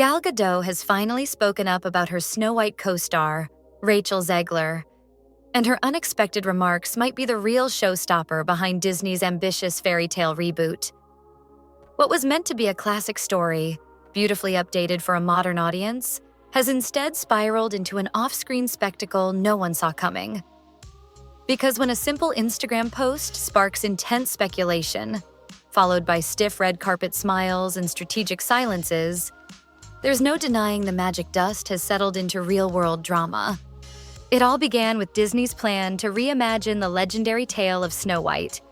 Gal Gadot has finally spoken up about her Snow White co-star, Rachel Zegler, and her unexpected remarks might be the real showstopper behind Disney's ambitious fairy tale reboot. What was meant to be a classic story, beautifully updated for a modern audience, has instead spiraled into an off-screen spectacle no one saw coming. Because when a simple Instagram post sparks intense speculation, followed by stiff red carpet smiles and strategic silences, there's no denying the magic dust has settled into real-world drama. It all began with Disney's plan to reimagine the legendary tale of Snow White,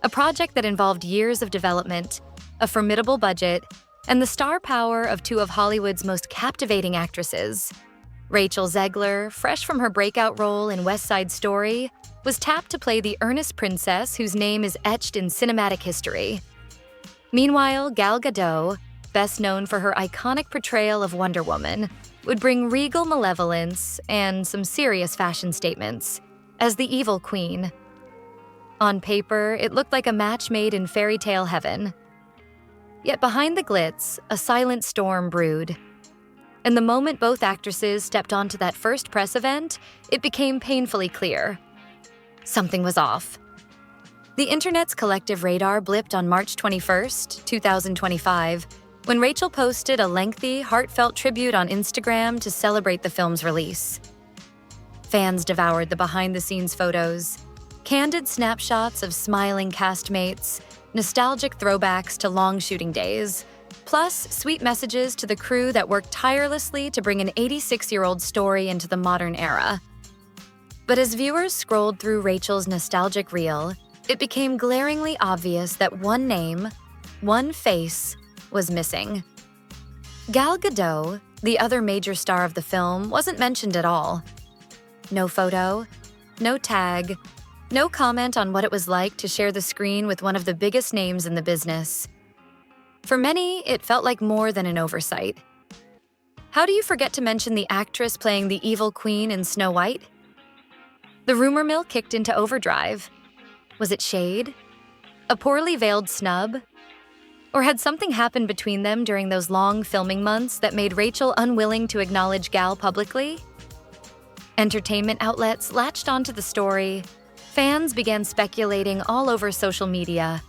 a project that involved years of development, a formidable budget, and the star power of two of Hollywood's most captivating actresses. Rachel Zegler, fresh from her breakout role in West Side Story, was tapped to play the earnest princess whose name is etched in cinematic history. Meanwhile, Gal Gadot, best known for her iconic portrayal of Wonder Woman, would bring regal malevolence and some serious fashion statements as the evil queen. On paper, it looked like a match made in fairy tale heaven. Yet behind the glitz, a silent storm brewed. And the moment both actresses stepped onto that first press event, it became painfully clear. Something was off. The internet's collective radar blipped on March 21st, 2025, when Rachel posted a lengthy, heartfelt tribute on Instagram to celebrate the film's release. Fans devoured the behind-the-scenes photos, candid snapshots of smiling castmates, nostalgic throwbacks to long shooting days, plus sweet messages to the crew that worked tirelessly to bring an 86-year-old story into the modern era. But as viewers scrolled through Rachel's nostalgic reel, it became glaringly obvious that one name, one face, was missing. Gal Gadot, the other major star of the film, wasn't mentioned at all. No photo, no tag, no comment on what it was like to share the screen with one of the biggest names in the business. For many, it felt like more than an oversight. How do you forget to mention the actress playing the evil queen in Snow White? The rumor mill kicked into overdrive. Was it shade? A poorly veiled snub? Or had something happened between them during those long filming months that made Rachel unwilling to acknowledge Gal publicly? Entertainment outlets latched onto the story, fans began speculating all over social media,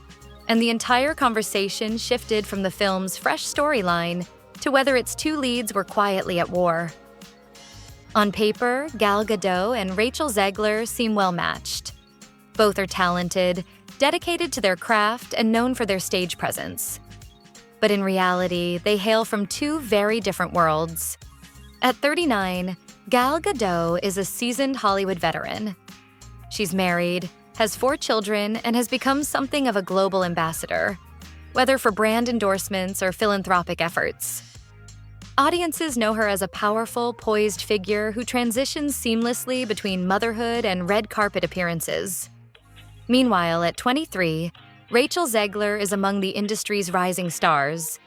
and the entire conversation shifted from the film's fresh storyline to whether its two leads were quietly at war. On paper, Gal Gadot and Rachel Zegler seem well matched. Both are talented, dedicated to their craft, and known for their stage presence. But in reality, they hail from two very different worlds. At 39, Gal Gadot is a seasoned Hollywood veteran. She's married, has 4 children, and has become something of a global ambassador, whether for brand endorsements or philanthropic efforts. Audiences know her as a powerful, poised figure who transitions seamlessly between motherhood and red carpet appearances. Meanwhile, at 23, Rachel Zegler is among the industry's rising stars,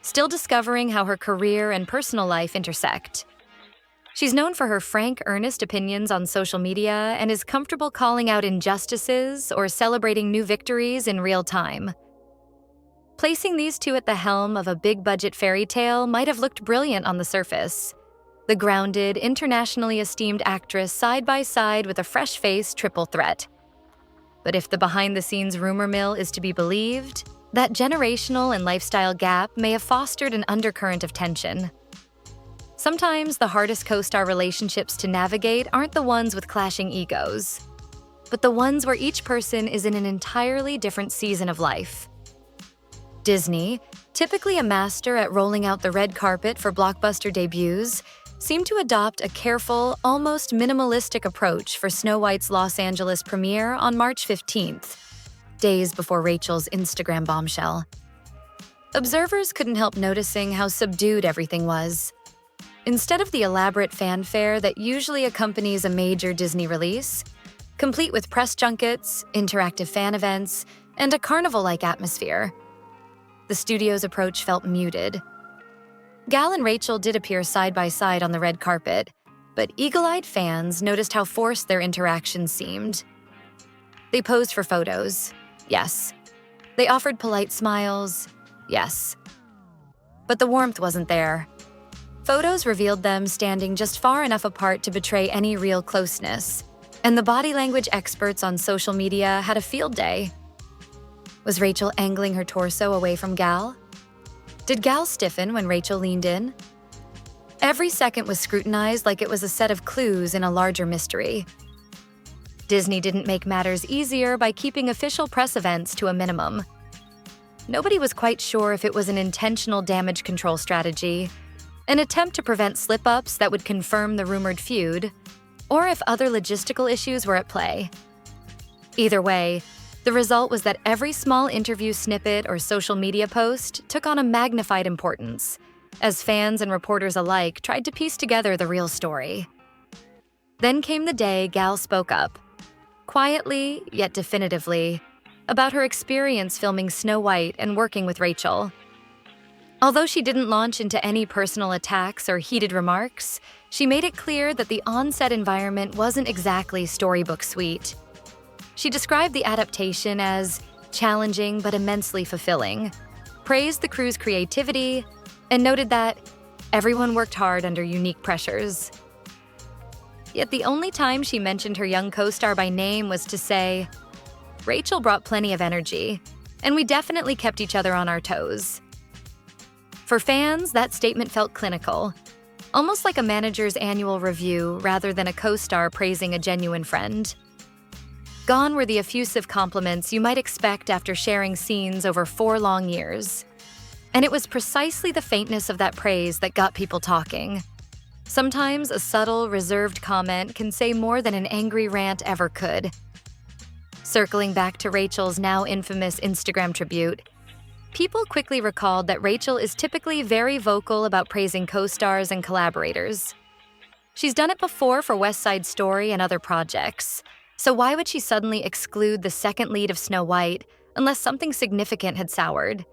still discovering how her career and personal life intersect. She's known for her frank, earnest opinions on social media and is comfortable calling out injustices or celebrating new victories in real time. Placing these two at the helm of a big-budget fairy tale might have looked brilliant on the surface. The grounded, internationally esteemed actress side by side with a fresh-faced triple threat. But if the behind-the-scenes rumor mill is to be believed, that generational and lifestyle gap may have fostered an undercurrent of tension. Sometimes the hardest co-star relationships to navigate aren't the ones with clashing egos, but the ones where each person is in an entirely different season of life. Disney, typically a master at rolling out the red carpet for blockbuster debuts, seemed to adopt a careful, almost minimalistic approach for Snow White's Los Angeles premiere on March 15th, days before Rachel's Instagram bombshell. Observers couldn't help noticing how subdued everything was. Instead of the elaborate fanfare that usually accompanies a major Disney release, complete with press junkets, interactive fan events, and a carnival-like atmosphere, the studio's approach felt muted. Gal and Rachel did appear side by side on the red carpet, but eagle-eyed fans noticed how forced their interactions seemed. They posed for photos, yes. They offered polite smiles, yes. But the warmth wasn't there. Photos revealed them standing just far enough apart to betray any real closeness, and the body language experts on social media had a field day. Was Rachel angling her torso away from Gal? Did Gal stiffen when Rachel leaned in? Every second was scrutinized like it was a set of clues in a larger mystery. Disney didn't make matters easier by keeping official press events to a minimum. Nobody was quite sure if it was an intentional damage control strategy, an attempt to prevent slip-ups that would confirm the rumored feud, or if other logistical issues were at play. Either way, the result was that every small interview snippet or social media post took on a magnified importance, as fans and reporters alike tried to piece together the real story. Then came the day Gal spoke up, quietly yet definitively, about her experience filming Snow White and working with Rachel. Although she didn't launch into any personal attacks or heated remarks, she made it clear that the on-set environment wasn't exactly storybook sweet. She described the adaptation as challenging but immensely fulfilling, praised the crew's creativity, and noted that everyone worked hard under unique pressures. Yet the only time she mentioned her young co-star by name was to say, "Rachel brought plenty of energy, and we definitely kept each other on our toes." For fans, that statement felt clinical, almost like a manager's annual review rather than a co-star praising a genuine friend. Gone were the effusive compliments you might expect after sharing scenes over 4 long years. And it was precisely the faintness of that praise that got people talking. Sometimes a subtle, reserved comment can say more than an angry rant ever could. Circling back to Rachel's now infamous Instagram tribute, people quickly recalled that Rachel is typically very vocal about praising co-stars and collaborators. She's done it before for West Side Story and other projects, so why would she suddenly exclude the second lead of Snow White unless something significant had soured?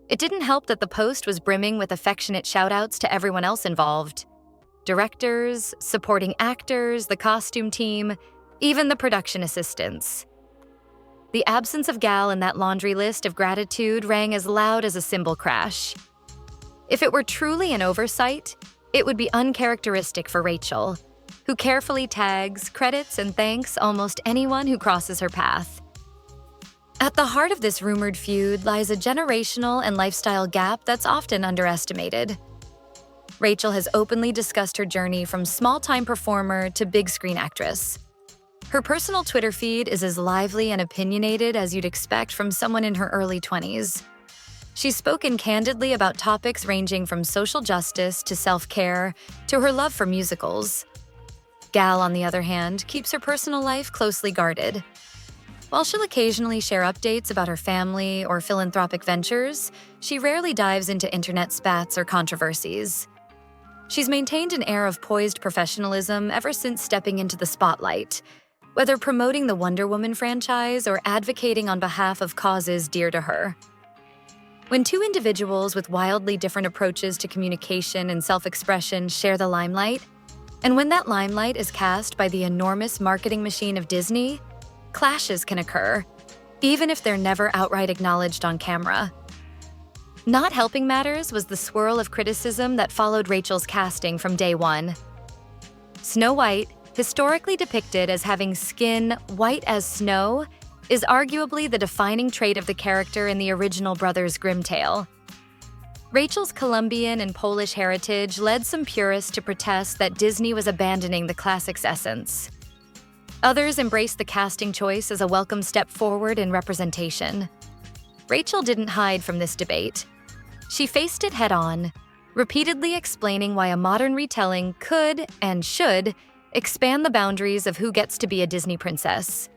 It didn't help that the post was brimming with affectionate shout-outs to everyone else involved. Directors, supporting actors, the costume team, even the production assistants. The absence of Gal in that laundry list of gratitude rang as loud as a cymbal crash. If it were truly an oversight, it would be uncharacteristic for Rachel, who carefully tags, credits, and thanks almost anyone who crosses her path. At the heart of this rumored feud lies a generational and lifestyle gap that's often underestimated. Rachel has openly discussed her journey from small-time performer to big-screen actress. Her personal Twitter feed is as lively and opinionated as you'd expect from someone in her early 20s. She's spoken candidly about topics ranging from social justice to self-care to her love for musicals. Gal, on the other hand, keeps her personal life closely guarded. While she'll occasionally share updates about her family or philanthropic ventures, she rarely dives into internet spats or controversies. She's maintained an air of poised professionalism ever since stepping into the spotlight, whether promoting the Wonder Woman franchise or advocating on behalf of causes dear to her. When two individuals with wildly different approaches to communication and self-expression share the limelight, and when that limelight is cast by the enormous marketing machine of Disney, clashes can occur, even if they're never outright acknowledged on camera. Not helping matters was the swirl of criticism that followed Rachel's casting from day one. Snow White, historically depicted as having skin white as snow, is arguably the defining trait of the character in the original Brothers Grimm tale. Rachel's Colombian and Polish heritage led some purists to protest that Disney was abandoning the classic's essence. Others embraced the casting choice as a welcome step forward in representation. Rachel didn't hide from this debate. She faced it head-on, repeatedly explaining why a modern retelling could and should expand the boundaries of who gets to be a Disney princess.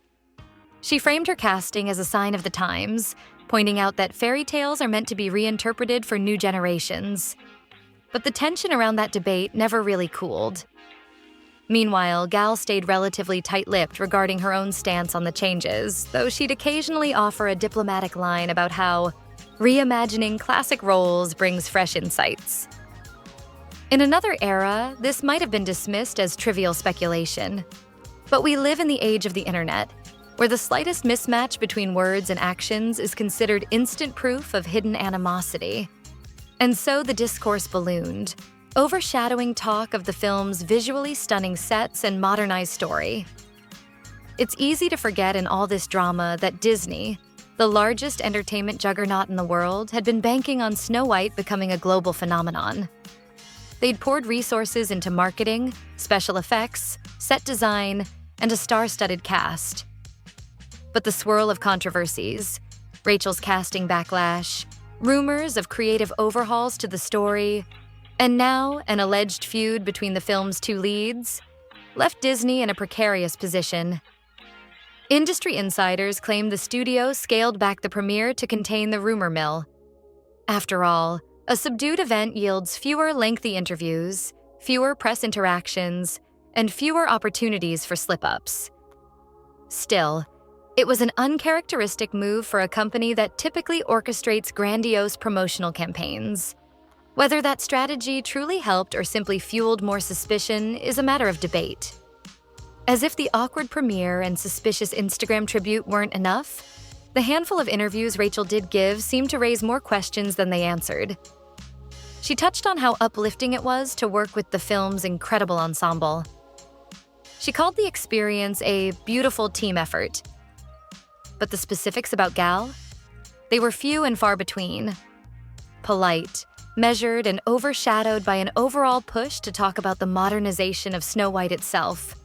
She framed her casting as a sign of the times, pointing out that fairy tales are meant to be reinterpreted for new generations. But the tension around that debate never really cooled. Meanwhile, Gal stayed relatively tight-lipped regarding her own stance on the changes, though she'd occasionally offer a diplomatic line about how reimagining classic roles brings fresh insights. In another era, this might have been dismissed as trivial speculation. But we live in the age of the internet, where the slightest mismatch between words and actions is considered instant proof of hidden animosity. And so the discourse ballooned, overshadowing talk of the film's visually stunning sets and modernized story. It's easy to forget in all this drama that Disney, the largest entertainment juggernaut in the world, had been banking on Snow White becoming a global phenomenon. They'd poured resources into marketing, special effects, set design, and a star-studded cast. But the swirl of controversies, Rachel's casting backlash, rumors of creative overhauls to the story, and now an alleged feud between the film's two leads, left Disney in a precarious position. Industry insiders claim the studio scaled back the premiere to contain the rumor mill. After all, a subdued event yields fewer lengthy interviews, fewer press interactions, and fewer opportunities for slip-ups. Still, it was an uncharacteristic move for a company that typically orchestrates grandiose promotional campaigns. Whether that strategy truly helped or simply fueled more suspicion is a matter of debate. As if the awkward premiere and suspicious Instagram tribute weren't enough, the handful of interviews Rachel did give seemed to raise more questions than they answered. She touched on how uplifting it was to work with the film's incredible ensemble. She called the experience a beautiful team effort. But the specifics about Gal? They were few and far between. Polite, measured, and overshadowed by an overall push to talk about the modernization of Snow White itself.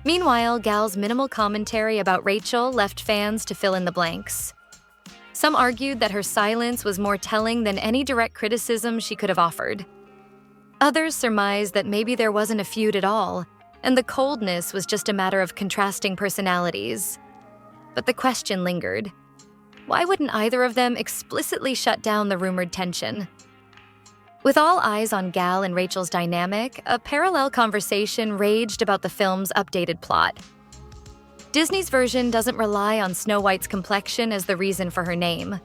Meanwhile, Gal's minimal commentary about Rachel left fans to fill in the blanks. Some argued that her silence was more telling than any direct criticism she could have offered. Others surmised that maybe there wasn't a feud at all, and the coldness was just a matter of contrasting personalities. But the question lingered. Why wouldn't either of them explicitly shut down the rumored tension? With all eyes on Gal and Rachel's dynamic, a parallel conversation raged about the film's updated plot. Disney's version doesn't rely on Snow White's complexion as the reason for her name.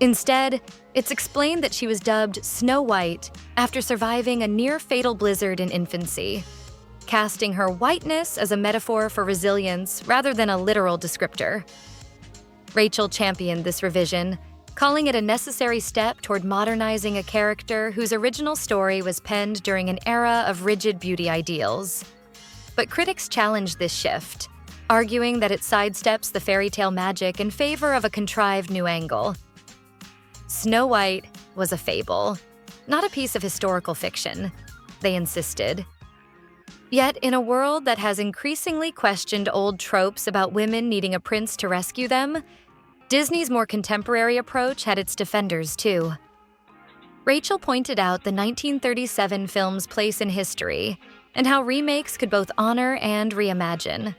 Instead, it's explained that she was dubbed Snow White after surviving a near-fatal blizzard in infancy, casting her whiteness as a metaphor for resilience rather than a literal descriptor. Rachel championed this revision, calling it a necessary step toward modernizing a character whose original story was penned during an era of rigid beauty ideals. But critics challenged this shift, arguing that it sidesteps the fairy tale magic in favor of a contrived new angle. Snow White was a fable, not a piece of historical fiction, they insisted. Yet, in a world that has increasingly questioned old tropes about women needing a prince to rescue them, Disney's more contemporary approach had its defenders, too. Rachel pointed out the 1937 film's place in history and how remakes could both honor and reimagine.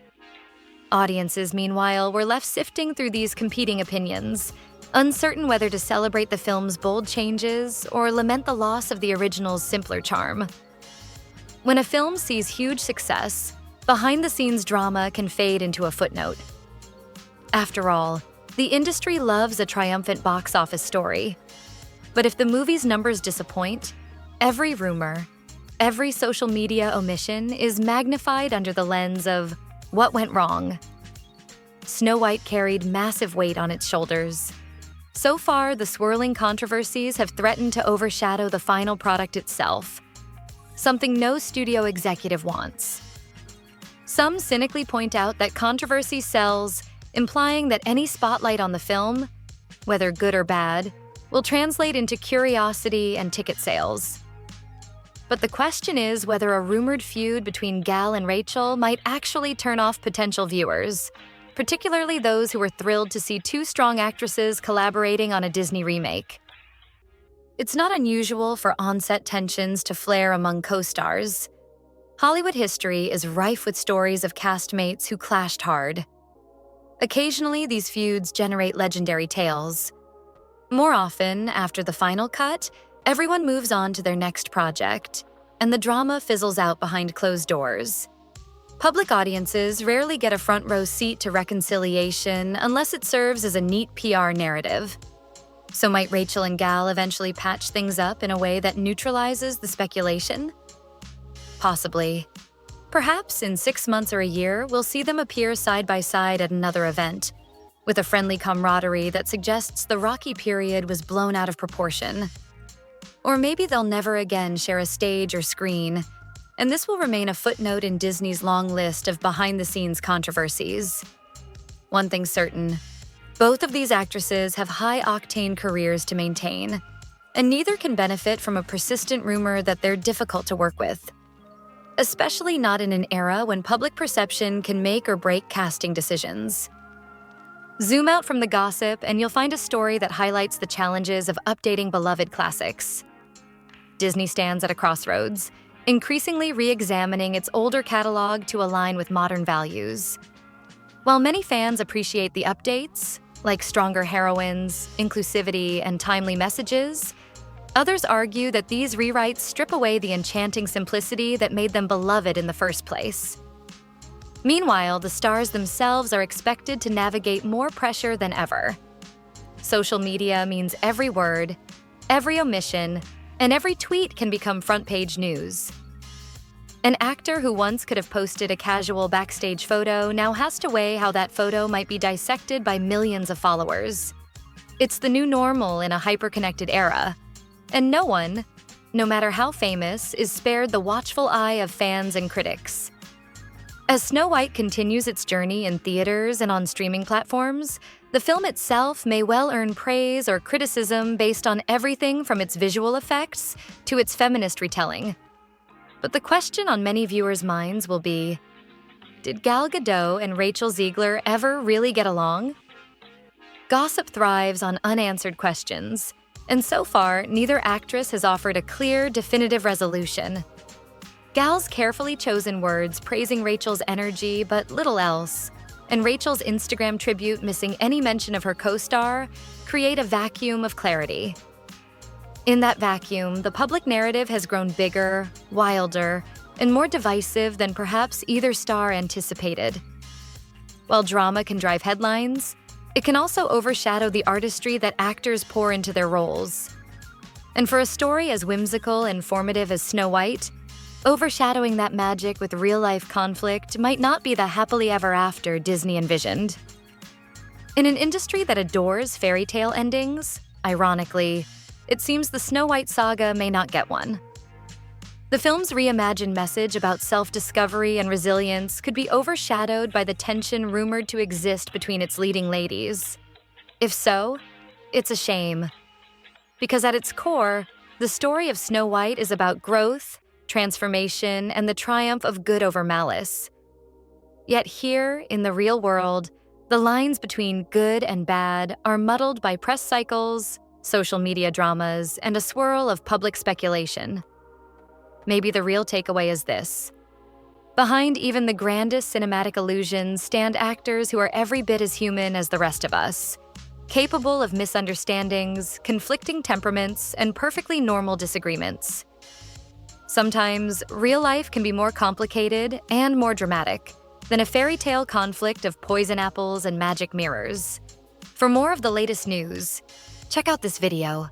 Audiences, meanwhile, were left sifting through these competing opinions, uncertain whether to celebrate the film's bold changes or lament the loss of the original's simpler charm. When a film sees huge success, behind-the-scenes drama can fade into a footnote. After all, the industry loves a triumphant box office story. But if the movie's numbers disappoint, every rumor, every social media omission is magnified under the lens of what went wrong. Snow White carried massive weight on its shoulders. So far, the swirling controversies have threatened to overshadow the final product itself, something no studio executive wants. Some cynically point out that controversy sells, implying that any spotlight on the film, whether good or bad, will translate into curiosity and ticket sales. But the question is whether a rumored feud between Gal and Rachel might actually turn off potential viewers, particularly those who were thrilled to see two strong actresses collaborating on a Disney remake. It's not unusual for on-set tensions to flare among co-stars. Hollywood history is rife with stories of castmates who clashed hard. Occasionally, these feuds generate legendary tales. More often, after the final cut, everyone moves on to their next project, and the drama fizzles out behind closed doors. Public audiences rarely get a front-row seat to reconciliation unless it serves as a neat PR narrative. So might Rachel and Gal eventually patch things up in a way that neutralizes the speculation? Possibly. Perhaps in 6 months or a year, we'll see them appear side by side at another event, with a friendly camaraderie that suggests the rocky period was blown out of proportion. Or maybe they'll never again share a stage or screen, and this will remain a footnote in Disney's long list of behind-the-scenes controversies. One thing's certain, both of these actresses have high-octane careers to maintain, and neither can benefit from a persistent rumor that they're difficult to work with. Especially not in an era when public perception can make or break casting decisions. Zoom out from the gossip and you'll find a story that highlights the challenges of updating beloved classics. Disney stands at a crossroads, increasingly re-examining its older catalog to align with modern values. While many fans appreciate the updates, like stronger heroines, inclusivity, and timely messages, others argue that these rewrites strip away the enchanting simplicity that made them beloved in the first place. Meanwhile, the stars themselves are expected to navigate more pressure than ever. Social media means every word, every omission, and every tweet can become front-page news. An actor who once could have posted a casual backstage photo now has to weigh how that photo might be dissected by millions of followers. It's the new normal in a hyper-connected era, and no one, no matter how famous, is spared the watchful eye of fans and critics. As Snow White continues its journey in theaters and on streaming platforms, the film itself may well earn praise or criticism based on everything from its visual effects to its feminist retelling. But the question on many viewers' minds will be, did Gal Gadot and Rachel Zegler ever really get along? Gossip thrives on unanswered questions, and so far, neither actress has offered a clear, definitive resolution. Gal's carefully chosen words praising Rachel's energy but little else, and Rachel's Instagram tribute missing any mention of her co-star, create a vacuum of clarity. In that vacuum, the public narrative has grown bigger, wilder, and more divisive than perhaps either star anticipated. While drama can drive headlines, it can also overshadow the artistry that actors pour into their roles. And for a story as whimsical and formative as Snow White, overshadowing that magic with real-life conflict might not be the happily ever after Disney envisioned. In an industry that adores fairy tale endings, ironically, it seems the Snow White saga may not get one. The film's reimagined message about self-discovery and resilience could be overshadowed by the tension rumored to exist between its leading ladies. If so, it's a shame. Because at its core, the story of Snow White is about growth, transformation, and the triumph of good over malice. Yet here, in the real world, the lines between good and bad are muddled by press cycles, social media dramas, and a swirl of public speculation. Maybe the real takeaway is this. Behind even the grandest cinematic illusions stand actors who are every bit as human as the rest of us, capable of misunderstandings, conflicting temperaments, and perfectly normal disagreements. Sometimes, real life can be more complicated and more dramatic than a fairy tale conflict of poison apples and magic mirrors. For more of the latest news, check out this video.